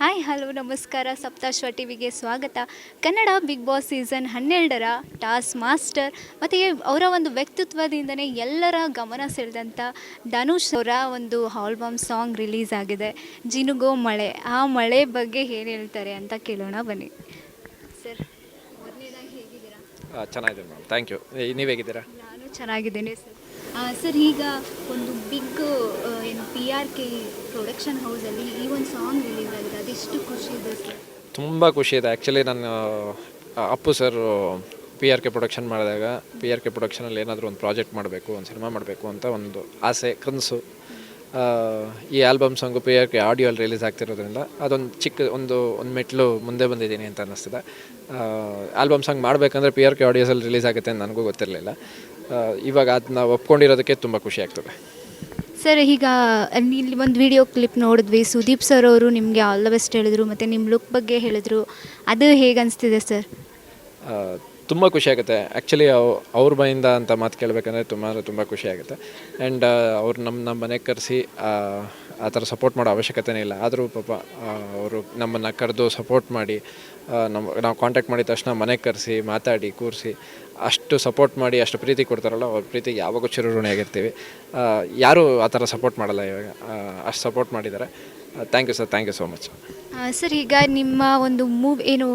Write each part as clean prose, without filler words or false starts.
Hi hello ನಮಸ್ಕಾರ ಸಪ್ತಾಶ್ವ ಟಿವಿಗೆ ಸ್ವಾಗತ. ಕನ್ನಡ ಬಿಗ್ ಬಾಸ್ ಸೀಸನ್ 12ರ ಟಾಸ್ ಮಾಸ್ಟರ್ ಮತ್ತು ಅವರ ಒಂದು ವ್ಯಕ್ತಿತ್ವದಿಂದನೇ ಎಲ್ಲರ ಗಮನ ಸೆಳೆದಂಥ ಧನುಷ್ ಅವರ ಒಂದು ಆಲ್ಬಮ್ ಸಾಂಗ್ ರಿಲೀಸ್ ಆಗಿದೆ, ಜಿನುಗೋ ಮಳೆ. ಆ ಮಳೆ ಬಗ್ಗೆ ಏನು ಹೇಳ್ತಾರೆ ಅಂತ ಕೇಳೋಣ ಬನ್ನಿ. ಸರ್, ಮೊದಲನೇದಾಗಿ ಹೇಗಿದ್ದೀರಾ? ಚೆನ್ನಾಗಿದ್ದೀನಿ ಮ್ಯಾಮ್, ಥ್ಯಾಂಕ್ ಯು. ನೀವು ಹೇಗಿದ್ದೀರಾ? ನಾನು ಚೆನ್ನಾಗಿದ್ದೇನೆ ಸರ್. ಸರ್, ಈಗ ಒಂದು ಬಿಗ್ ಏನು PRK ಪ್ರೊಡಕ್ಷನ್ ಹೌಸಲ್ಲಿ ಈ ಒಂದು ಸಾಂಗ್ ರಿಲೀಸ್ ಆಗಿದೆ, ಅದೆಷ್ಟು ಖುಷಿ ಇದೆ ಸರ್? ತುಂಬ ಖುಷಿ ಇದೆ. ಆ್ಯಕ್ಚುಲಿ ನಾನು ಅಪ್ಪು ಸರ್ PRK ಪ್ರೊಡಕ್ಷನ್ ಮಾಡಿದಾಗ PRK ಪ್ರೊಡಕ್ಷನಲ್ಲಿ ಏನಾದರೂ ಒಂದು ಪ್ರಾಜೆಕ್ಟ್ ಮಾಡಬೇಕು, ಒಂದು ಸಿನಿಮಾ ಮಾಡಬೇಕು ಅಂತ ಒಂದು ಆಸೆ, ಕನಸು. ಈ ಆಲ್ಬಮ್ ಸಾಂಗು PRK ಆಡಿಯೋಲ್ಲಿ ರಿಲೀಸ್ ಆಗ್ತಿರೋದ್ರಿಂದ ಅದೊಂದು ಚಿಕ್ಕ ಒಂದು ಮೆಟ್ಲು ಮುಂದೆ ಬಂದಿದ್ದೀನಿ ಅಂತ ಅನ್ನಿಸ್ತಿದೆ. ಆಲ್ಬಮ್ ಸಾಂಗ್ ಮಾಡಬೇಕಂದ್ರೆ PRK ಆಡಿಯೋಸಲ್ಲಿ ರಿಲೀಸ್ ಆಗುತ್ತೆ ಅಂತ ನನಗೂ ಗೊತ್ತಿರಲಿಲ್ಲ. ಇವಾಗ ಅದನ್ನ ಒಪ್ಕೊಂಡಿರೋದಕ್ಕೆ ತುಂಬ ಖುಷಿ ಆಗ್ತದೆ. ಸರ್, ಈಗ ಇಲ್ಲಿ ಒಂದು ವಿಡಿಯೋ ಕ್ಲಿಪ್ ನೋಡಿದ್ವಿ, ಸುದೀಪ್ ಸರ್ ಅವರು ನಿಮಗೆ ಆಲ್ ದ ಬೆಸ್ಟ್ ಹೇಳಿದ್ರು ಮತ್ತು ನಿಮ್ಮ ಲುಕ್ ಬಗ್ಗೆ ಹೇಳಿದ್ರು. ಅದು ಹೇಗೆ ಅನಿಸ್ತಿದೆ ಸರ್? ತುಂಬ ಖುಷಿಯಾಗುತ್ತೆ. ಆ್ಯಕ್ಚುಲಿ ಅವ್ರ ಬಾಯಿಂದ ಅಂತ ಮಾತು ಕೇಳಬೇಕಂದ್ರೆ ತುಂಬ ಖುಷಿಯಾಗುತ್ತೆ. ಆ್ಯಂಡ್ ಅವ್ರು ನಮ್ಮ ಮನೆಗೆ ಕರೆಸಿ ಆ ಥರ ಸಪೋರ್ಟ್ ಮಾಡೋ ಅವಶ್ಯಕತೆನೇ ಇಲ್ಲ. ಆದರೂ ಪಾಪ ಅವರು ನಮ್ಮನ್ನು ಕರೆದು ಸಪೋರ್ಟ್ ಮಾಡಿ, ನಾವು ಕಾಂಟ್ಯಾಕ್ಟ್ ಮಾಡಿದ ತಕ್ಷಣ ಮನೆಗೆ ಕರೆಸಿ ಮಾತಾಡಿ ಕೂರಿಸಿ ಅಷ್ಟು ಸಪೋರ್ಟ್ ಮಾಡಿ ಅಷ್ಟು ಪ್ರೀತಿ ಕೊಡ್ತಾರಲ್ಲ, ಅವ್ರ ಪ್ರೀತಿಗೆ ಯಾವಾಗೂ ಚಿರಋಣಿಯಾಗಿರ್ತೀವಿ. ಯಾರೂ ಆ ಥರ ಸಪೋರ್ಟ್ ಮಾಡಲ್ಲ ಇವಾಗ, ಅಷ್ಟು ಸಪೋರ್ಟ್ ಮಾಡಿದ್ದಾರೆ. Thank you sir, thank you so much. Sir, ಈಗ ನಿಮ್ಮ ಒಂದು ಏನು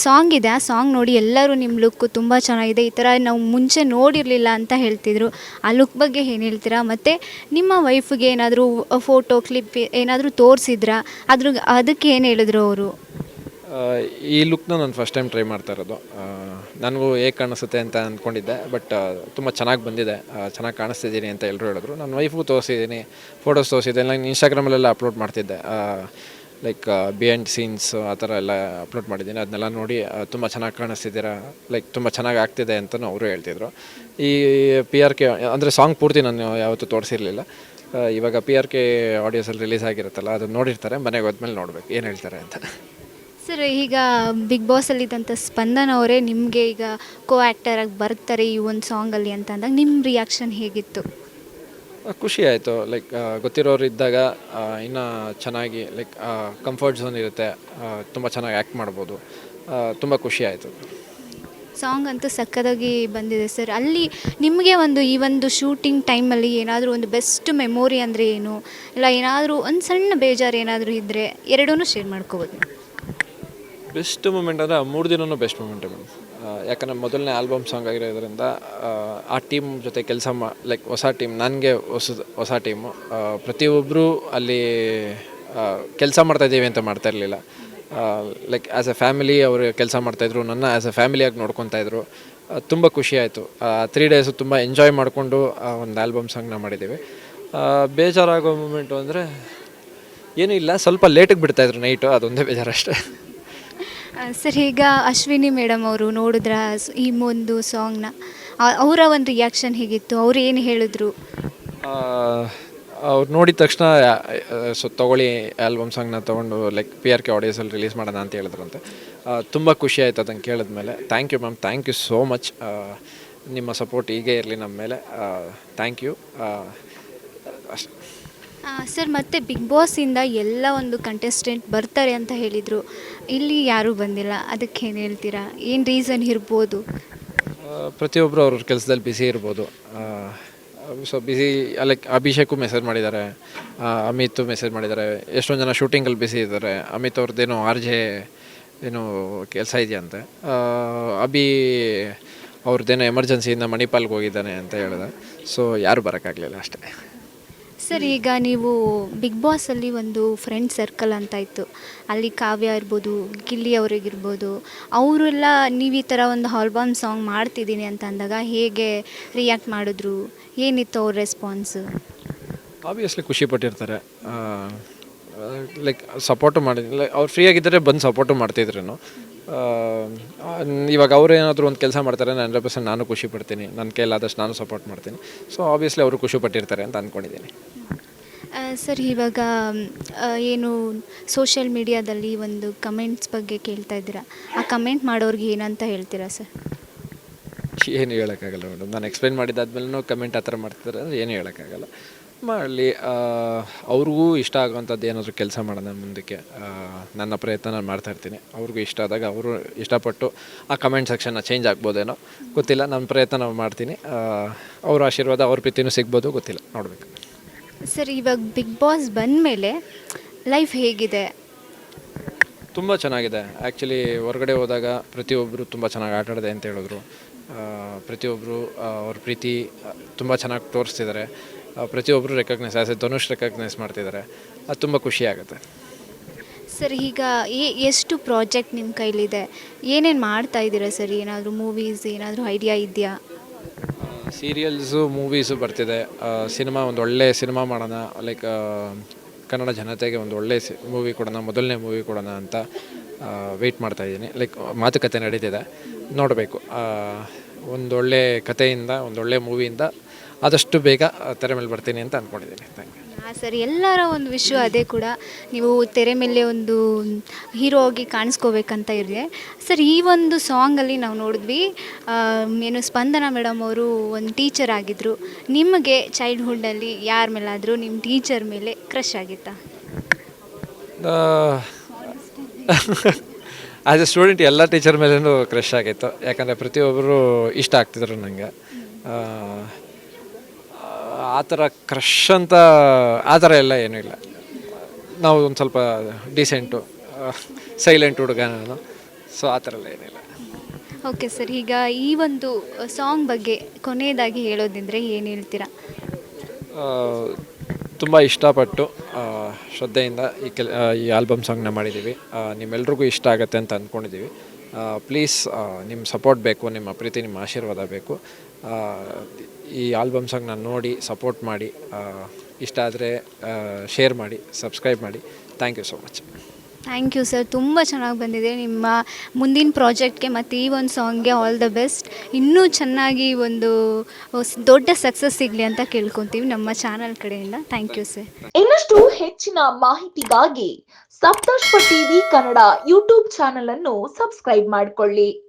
ಸಾಂಗ್ ಇದೆ, ಆ ಸಾಂಗ್ ನೋಡಿ ಎಲ್ಲರೂ ನಿಮ್ಮ ಲುಕ್ಕು ತುಂಬ ಚೆನ್ನಾಗಿದೆ, ಈ ಥರ ನಾವು ಮುಂಚೆ ನೋಡಿರಲಿಲ್ಲ ಅಂತ ಹೇಳ್ತಿದ್ರು. ಆ ಲುಕ್ ಬಗ್ಗೆ ಏನು ಹೇಳ್ತೀರಾ? ಮತ್ತು ನಿಮ್ಮ ವೈಫ್ಗೆ ಏನಾದರೂ ಫೋಟೋ ಕ್ಲಿಪ್ ಏನಾದರೂ ತೋರಿಸಿದ್ರಾ? ಅದಕ್ಕೆ ಏನು ಹೇಳಿದ್ರು ಅವರು? ಈ ಲುಕ್ನ ನಾನು ಫಸ್ಟ್ ಟೈಮ್ ಟ್ರೈ ಮಾಡ್ತಾ ಇರೋದು. ನನಗೂ ಹೇಗೆ ಕಾಣಿಸುತ್ತೆ ಅಂತ ಅಂದ್ಕೊಂಡಿದ್ದೆ, ಬಟ್ ತುಂಬ ಚೆನ್ನಾಗಿ ಬಂದಿದೆ, ಚೆನ್ನಾಗಿ ಕಾಣಿಸ್ತಿದ್ದೀನಿ ಅಂತ ಎಲ್ಲರೂ ಹೇಳಿದ್ರು. ನನ್ನ ವೈಫು ತೋರಿಸಿದ್ದೀನಿ, ಫೋಟೋಸ್ ತೋರಿಸಿದ್ದೆ, ನಾನು ಇನ್ಸ್ಟಾಗ್ರಾಮಲ್ಲೆಲ್ಲ ಅಪ್ಲೋಡ್ ಮಾಡ್ತಿದ್ದೆ. ಲೈಕ್ ಬಿಹೈಂಡ್ ಸೀನ್ಸ್ ಆ ಥರ ಎಲ್ಲ ಅಪ್ಲೋಡ್ ಮಾಡಿದ್ದೀನಿ. ಅದನ್ನೆಲ್ಲ ನೋಡಿ ತುಂಬ ಚೆನ್ನಾಗಿ ಕಾಣಿಸ್ತಿದ್ದೀರಾ, ಲೈಕ್ ತುಂಬ ಚೆನ್ನಾಗಿ ಆಗ್ತಿದೆ ಅಂತಲೂ ಅವರು ಹೇಳ್ತಿದ್ರು. ಈ PRK ಅಂದರೆ ಸಾಂಗ್ ಪೂರ್ತಿ ನಾನು ಯಾವತ್ತೂ ತೋರಿಸಿರಲಿಲ್ಲ. ಇವಾಗ PRK ಆಡಿಯೋಸಲ್ಲಿ ರಿಲೀಸ್ ಆಗಿರುತ್ತಲ್ಲ, ಅದನ್ನು ನೋಡಿರ್ತಾರೆ, ಮನೆಗೆ ಹೋದ್ಮೇಲೆ ನೋಡಬೇಕು ಏನು ಹೇಳ್ತಾರೆ ಅಂತ. ಸರ್, ಈಗ ಬಿಗ್ ಬಾಸಲ್ಲಿದ್ದಂಥ ಸ್ಪಂದನ್ ಅವರೇ ನಿಮಗೆ ಈಗ ಆ್ಯಕ್ಟರಾಗಿ ಬರ್ತಾರೆ ಈ ಒಂದು ಸಾಂಗಲ್ಲಿ ಅಂತ ಅಂದಾಗ ನಿಮ್ಮ ರಿಯಾಕ್ಷನ್ ಹೇಗಿತ್ತು? ಖುಷಿ ಆಯಿತು. ಲೈಕ್ ಗೊತ್ತಿರೋರು ಇದ್ದಾಗ ಇನ್ನೂ ಚೆನ್ನಾಗಿ ಲೈಕ್ ಕಂಫರ್ಟ್ ಝೋನ್ ಇರುತ್ತೆ, ತುಂಬ ಚೆನ್ನಾಗಿ ಆ್ಯಕ್ಟ್ ಮಾಡ್ಬೋದು. ತುಂಬ ಖುಷಿ ಆಯಿತು. ಸಾಂಗ್ ಅಂತೂ ಸಕ್ಕತ್ತಾಗಿ ಬಂದಿದೆ ಸರ್. ಅಲ್ಲಿ ನಿಮಗೆ ಈ ಒಂದು ಶೂಟಿಂಗ್ ಟೈಮಲ್ಲಿ ಏನಾದರೂ ಒಂದು ಬೆಸ್ಟ್ ಮೆಮೊರಿ ಅಂದರೆ ಏನು? ಇಲ್ಲ ಏನಾದರೂ ಒಂದು ಸಣ್ಣ ಬೇಜಾರು ಏನಾದರೂ ಇದ್ದರೆ ಎರಡೂ ಶೇರ್ ಮಾಡ್ಕೋಬೋದು. ಬೆಸ್ಟ್ ಮೂಮೆಂಟ್ ಅಂದರೆ 3 ದಿನವೂ ಬೆಸ್ಟ್ ಮೂಮೆಂಟೇ ಮೇಡಮ್. ಯಾಕಂದರೆ ಮೊದಲನೇ ಆಲ್ಬಮ್ ಸಾಂಗ್ ಆಗಿರೋದ್ರಿಂದ ಆ ಟೀಮ್ ಜೊತೆ ಕೆಲಸ ಲೈಕ್ ಹೊಸ ಟೀಮ್, ನನಗೆ ಹೊಸ ಟೀಮು. ಪ್ರತಿಯೊಬ್ಬರು ಅಲ್ಲಿ ಕೆಲಸ ಮಾಡ್ತಾಯಿದ್ದೀವಿ ಅಂತ ಮಾಡ್ತಾ ಇರಲಿಲ್ಲ. ಲೈಕ್ ಆ್ಯಸ್ ಎ ಫ್ಯಾಮಿಲಿ ಅವರು ಕೆಲಸ ಮಾಡ್ತಾಯಿದ್ರು, ನನ್ನ ಆ್ಯಸ್ ಎ ಫ್ಯಾಮಿಲಿಯಾಗಿ ನೋಡ್ಕೊತಾಯಿದ್ರು. ತುಂಬ ಖುಷಿ ಆಯಿತು. 3 ಡೇಸು ತುಂಬ ಎಂಜಾಯ್ ಮಾಡಿಕೊಂಡು ಒಂದು ಆಲ್ಬಮ್ ಸಾಂಗ್ನ ಮಾಡಿದ್ದೀವಿ. ಬೇಜಾರಾಗೋ ಮೂಮೆಂಟು ಅಂದರೆ ಏನೂ ಇಲ್ಲ, ಸ್ವಲ್ಪ ಲೇಟಿಗೆ ಬಿಡ್ತಾಯಿದ್ರು ನೈಟು, ಅದೊಂದೇ ಬೇಜಾರಷ್ಟೇ. ಸರ್, ಈಗ ಅಶ್ವಿನಿ ಮೇಡಮ್ ಅವರು ನೋಡಿದ್ರ ಈ ಒಂದು ಸಾಂಗ್ನ, ಅವರ ಒಂದು ರಿಯಾಕ್ಷನ್ ಹೇಗಿತ್ತು? ಅವ್ರು ಏನು ಹೇಳಿದ್ರು? ಅವ್ರು ನೋಡಿದ ತಕ್ಷಣ ತೊಗೊಳ್ಳಿ ಆಲ್ಬಮ್ ಸಾಂಗ್ನ ತೊಗೊಂಡು ಲೈಕ್ PRK ಆಡಿಯೋಸಲ್ಲಿ ರಿಲೀಸ್ ಮಾಡೋಣ ಅಂತ ಹೇಳಿದ್ರಂತೆ. ತುಂಬ ಖುಷಿ ಆಯಿತು ಅದನ್ನು ಕೇಳಿದ್ಮೇಲೆ. Thank you ma'am, thank you so much. ನಿಮ್ಮ ಸಪೋರ್ಟ್ ಹೀಗೆ ಇರಲಿ ನಮ್ಮ ಮೇಲೆ. ಥ್ಯಾಂಕ್ ಯು ಅಷ್ಟೇ. ಸರ್, ಮತ್ತು ಬಿಗ್ ಬಾಸಿಂದ ಎಲ್ಲ ಒಂದು ಕಂಟೆಸ್ಟೆಂಟ್ ಬರ್ತಾರೆ ಅಂತ ಹೇಳಿದರು, ಇಲ್ಲಿ ಯಾರೂ ಬಂದಿಲ್ಲ, ಅದಕ್ಕೆ ಏನು ಹೇಳ್ತೀರಾ? ಏನು ರೀಸನ್ ಇರ್ಬೋದು? ಪ್ರತಿಯೊಬ್ಬರು ಅವ್ರ ಕೆಲಸದಲ್ಲಿ ಬ್ಯುಸಿ ಇರ್ಬೋದು. So busy, like Abhishek message ಮಾಡಿದ್ದಾರೆ, ಅಮಿತ್ ಮೆಸೇಜ್ ಮಾಡಿದ್ದಾರೆ, ಎಷ್ಟೊಂದು ಜನ ಶೂಟಿಂಗಲ್ಲಿ ಬ್ಯುಸಿ ಇದ್ದಾರೆ. ಅಮಿತ್ ಅವ್ರದ್ದೇನೋ RJ ಏನೋ ಕೆಲಸ ಇದೆಯಂತೆ. ಅವ್ರದ್ದೇನೋ ಎಮರ್ಜೆನ್ಸಿಯಿಂದ ಮಣಿಪಾಲ್ಗೆ ಹೋಗಿದ್ದಾನೆ ಅಂತ ಹೇಳಿದೆ. ಸೊ ಯಾರೂ ಬರೋಕ್ಕಾಗಲಿಲ್ಲ ಅಷ್ಟೇ. ಸರ್, ಈಗ ನೀವು ಬಿಗ್ ಬಾಸಲ್ಲಿ ಒಂದು ಫ್ರೆಂಡ್ ಸರ್ಕಲ್ ಅಂತ ಇತ್ತು, ಅಲ್ಲಿ ಕಾವ್ಯ ಇರ್ಬೋದು, ಗಿಲ್ಲಿ ಅವರಿಗಿರ್ಬೋದು, ಅವರೆಲ್ಲ ನೀವು ಈ ಥರ ಒಂದು ಆಲ್ಬಮ್ ಸಾಂಗ್ ಮಾಡ್ತಿದ್ದೀನಿ ಅಂತ ಅಂದಾಗ ಹೇಗೆ ರಿಯಾಕ್ಟ್ ಮಾಡಿದ್ರು? ಏನಿತ್ತು ಅವ್ರ ರೆಸ್ಪಾನ್ಸು? ಆಬ್ವಿಯಸ್ಲಿ ಖುಷಿ ಪಟ್ಟಿರ್ತಾರೆ. ಲೈಕ್ ಸಪೋರ್ಟು ಮಾಡಿ, ಲೈಕ್ ಅವ್ರು ಫ್ರೀಯಾಗಿದ್ದರೆ ಬಂದು ಸಪೋರ್ಟು ಮಾಡ್ತಿದ್ರು. ಇವಾಗ ಅವರು ಏನಾದರೂ ಒಂದು ಕೆಲಸ ಮಾಡ್ತಾರೆ, 100% ನಾನು ಖುಷಿ ಪಡ್ತೀನಿ, ನನ್ನ ಕೈಲಾದಷ್ಟು ನಾನು ಸಪೋರ್ಟ್ ಮಾಡ್ತೀನಿ. ಸೊ ಆಬ್ವಿಯಸ್ಲಿ ಅವರು ಖುಷಿ ಪಟ್ಟಿರ್ತಾರೆ ಅಂತ ಅಂದ್ಕೊಂಡಿದ್ದೀನಿ. ಸರ್, ಇವಾಗ ಏನು ಸೋಷಿಯಲ್ ಮೀಡಿಯಾದಲ್ಲಿ ಒಂದು ಕಮೆಂಟ್ಸ್ ಬಗ್ಗೆ ಕೇಳ್ತಾ ಇದ್ದೀರಾ, ಆ ಕಮೆಂಟ್ ಮಾಡೋರಿಗೆ ಏನಂತ ಹೇಳ್ತೀರಾ ಸರ್? ಏನು ಹೇಳೋಕ್ಕಾಗಲ್ಲ ಮೇಡಮ್. ನಾನು ಎಕ್ಸ್ಪ್ಲೈನ್ ಮಾಡಿದ್ದಾದ್ಮೇಲೆ ಕಮೆಂಟ್ ಆ ಥರ ಮಾಡ್ತಿದ್ದಾರೆ ಅಂದರೆ ಏನು ಹೇಳೋಕ್ಕಾಗಲ್ಲ. ಮಾಡಲಿ, ಅವ್ರಿಗೂ ಇಷ್ಟ ಆಗುವಂಥದ್ದು ಏನಾದರೂ ಕೆಲಸ ಮಾಡೋಣ ಮುಂದಕ್ಕೆ. ನನ್ನ ಪ್ರಯತ್ನ ನಾನು ಮಾಡ್ತಾಯಿರ್ತೀನಿ. ಅವ್ರಿಗೂ ಇಷ್ಟ ಆದಾಗ ಅವರು ಇಷ್ಟಪಟ್ಟು ಆ ಕಮೆಂಟ್ ಸೆಕ್ಷನ್ನ ಚೇಂಜ್ ಆಗ್ಬೋದೇನೋ ಗೊತ್ತಿಲ್ಲ. ನನ್ನ ಪ್ರಯತ್ನ ನಾವು ಮಾಡ್ತೀನಿ. ಅವ್ರ ಆಶೀರ್ವಾದ ಅವ್ರ ಪ್ರೀತಿನೂ ಸಿಗ್ಬೋದು, ಗೊತ್ತಿಲ್ಲ, ನೋಡಬೇಕು. ಸರ್, ಇವಾಗ ಬಿಗ್ ಬಾಸ್ ಬಂದಮೇಲೆ ಲೈಫ್ ಹೇಗಿದೆ? ತುಂಬ ಚೆನ್ನಾಗಿದೆ. ಆ್ಯಕ್ಚುಲಿ ಹೊರಗಡೆ ಹೋದಾಗ ಪ್ರತಿಯೊಬ್ಬರು ತುಂಬ ಚೆನ್ನಾಗಿ ಆಟ ಆಡಿದೆ ಅಂತ ಹೇಳಿದ್ರು. ಪ್ರತಿಯೊಬ್ಬರು ಅವ್ರ ಪ್ರೀತಿ ತುಂಬ ಚೆನ್ನಾಗಿ ತೋರಿಸ್ತಿದ್ದಾರೆ. ಪ್ರತಿಯೊಬ್ಬರು ರೆಕಗ್ನೈಸ್ ಧನುಷ್ ರೆಕಗ್ನೈಸ್ ಮಾಡ್ತಿದ್ದಾರೆ. ಅದು ತುಂಬ ಖುಷಿ ಆಗುತ್ತೆ. ಸರ್, ಈಗ ಎಷ್ಟು ಪ್ರಾಜೆಕ್ಟ್ ನಿಮ್ಮ ಕೈಲಿದೆ? ಏನೇನು ಮಾಡ್ತಾ ಇದ್ದೀರಾ ಸರ್? ಏನಾದರೂ ಮೂವೀಸ್ ಏನಾದರೂ ಐಡಿಯಾ ಇದೆಯಾ? ಸೀರಿಯಲ್ಸು, ಮೂವೀಸು ಬರ್ತಿದೆ. ಸಿನಿಮಾ, ಒಂದು ಒಳ್ಳೆ ಸಿನಿಮಾ ಮಾಡೋಣ, ಲೈಕ್ ಕನ್ನಡ ಜನತೆಗೆ ಒಂದು ಒಳ್ಳೆ ಮೂವಿ ಕೊಡೋಣ, ಮೊದಲನೇ ಮೂವಿ ಕೊಡೋಣ ಅಂತ ವೆಯ್ಟ್ ಮಾಡ್ತಾಯಿದ್ದೀನಿ. ಲೈಕ್ ಮಾತುಕತೆ ನಡೀತಿದೆ, ನೋಡಬೇಕು. ಒಂದೊಳ್ಳೆ ಕಥೆಯಿಂದ, ಒಂದೊಳ್ಳೆ ಮೂವಿಯಿಂದ ಆದಷ್ಟು ಬೇಗ ತೆರೆ ಮೇಲೆ ಬರ್ತೀನಿ ಅಂತ ಅಂದ್ಕೊಂಡಿದ್ದೀನಿ. Thank you. ಹಾಂ ಸರ್, ಎಲ್ಲರ ಒಂದು ವಿಷಯ ಅದೇ ಕೂಡ, ನೀವು ತೆರೆ ಮೇಲೆ ಒಂದು ಹೀರೋ ಆಗಿ ಕಾಣಿಸ್ಕೋಬೇಕಂತ ಇದೆ ಸರ್. ಈ ಒಂದು ಸಾಂಗಲ್ಲಿ ನಾವು ನೋಡಿದ್ವಿ, ಏನು ಸ್ಪಂದನ ಮೇಡಮ್ ಅವರು ಒಂದು ಟೀಚರ್ ಆಗಿದ್ದರು. ನಿಮಗೆ ಚೈಲ್ಡ್ಹುಡ್ಡಲ್ಲಿ ಯಾರ ಮೇಲಾದರೂ ನಿಮ್ಮ ಟೀಚರ್ ಮೇಲೆ ಕ್ರಶ್ ಆಗಿತ್ತಾ? ಆ್ಯಸ್ ಎ ಸ್ಟೂಡೆಂಟ್ ಎಲ್ಲ ಟೀಚರ್ ಮೇಲೂ ಕ್ರಶ್ ಆಗಿತ್ತು. ಯಾಕಂದರೆ ಪ್ರತಿಯೊಬ್ಬರು ಇಷ್ಟ ಆಗ್ತಿದ್ರು ನನಗೆ. ಆ ಥರ ಕ್ರಶ್ ಅಂತ ಆ ಥರ ಎಲ್ಲ ಏನೂ ಇಲ್ಲ. ನಾವು ಒಂದು ಸ್ವಲ್ಪ ಡೀಸೆಂಟು, ಸೈಲೆಂಟ್ ಹುಡುಗ ನಾನು. ಸೊ ಆ ಥರ ಎಲ್ಲ ಏನಿಲ್ಲ. ಓಕೆ ಸರ್, ಈಗ ಈ ಒಂದು ಸಾಂಗ್ ಬಗ್ಗೆ ಕೊನೆಯದಾಗಿ ಹೇಳೋದಿದ್ರೆ ಏನು ಹೇಳ್ತೀರಾ? ತುಂಬ ಇಷ್ಟಪಟ್ಟು ಶ್ರದ್ಧೆಯಿಂದ ಈ ಆಲ್ಬಮ್ ಸಾಂಗ್ನ ಮಾಡಿದ್ದೀವಿ. ನಿಮ್ಮೆಲ್ರಿಗೂ ಇಷ್ಟ ಆಗುತ್ತೆ ಅಂತ ಅಂದ್ಕೊಂಡಿದ್ದೀವಿ. ಪ್ಲೀಸ್ ನಿಮ್ಮ ಸಪೋರ್ಟ್ ಬೇಕು, ನಿಮ್ಮ ಪ್ರೀತಿ, ನಿಮ್ಮ ಆಶೀರ್ವಾದ ಬೇಕು. ಈ ಆಲ್ಬಮ್ ಸಾಂಗ್ನ ನೋಡಿ ಸಪೋರ್ಟ್ ಮಾಡಿ, ಇಷ್ಟ ಆದರೆ ಶೇರ್ ಮಾಡಿ, ಸಬ್ಸ್ಕ್ರೈಬ್ ಮಾಡಿ. Thank you so much. Thank you sir, ತುಂಬ ಚೆನ್ನಾಗಿ ಬಂದಿದೆ. ನಿಮ್ಮ ಮುಂದಿನ ಪ್ರಾಜೆಕ್ಟ್ಗೆ ಮತ್ತು ಈ ಒಂದು ಸಾಂಗ್ಗೆ ಆಲ್ ದ ಬೆಸ್ಟ್. ಇನ್ನೂ ಚೆನ್ನಾಗಿ ಒಂದು ದೊಡ್ಡ ಸಕ್ಸಸ್ ಸಿಗಲಿ ಅಂತ ಕೇಳ್ಕೊತೀವಿ ನಮ್ಮ ಚಾನಲ್ ಕಡೆಯಿಂದ. Thank you sir. ಇನ್ನಷ್ಟು ಹೆಚ್ಚಿನ ಮಾಹಿತಿಗಾಗಿ Saptarshi TV Kannada YouTube channel ಅನ್ನು ಸಬ್ಸ್ಕ್ರೈಬ್ ಮಾಡಿಕೊಳ್ಳಿ.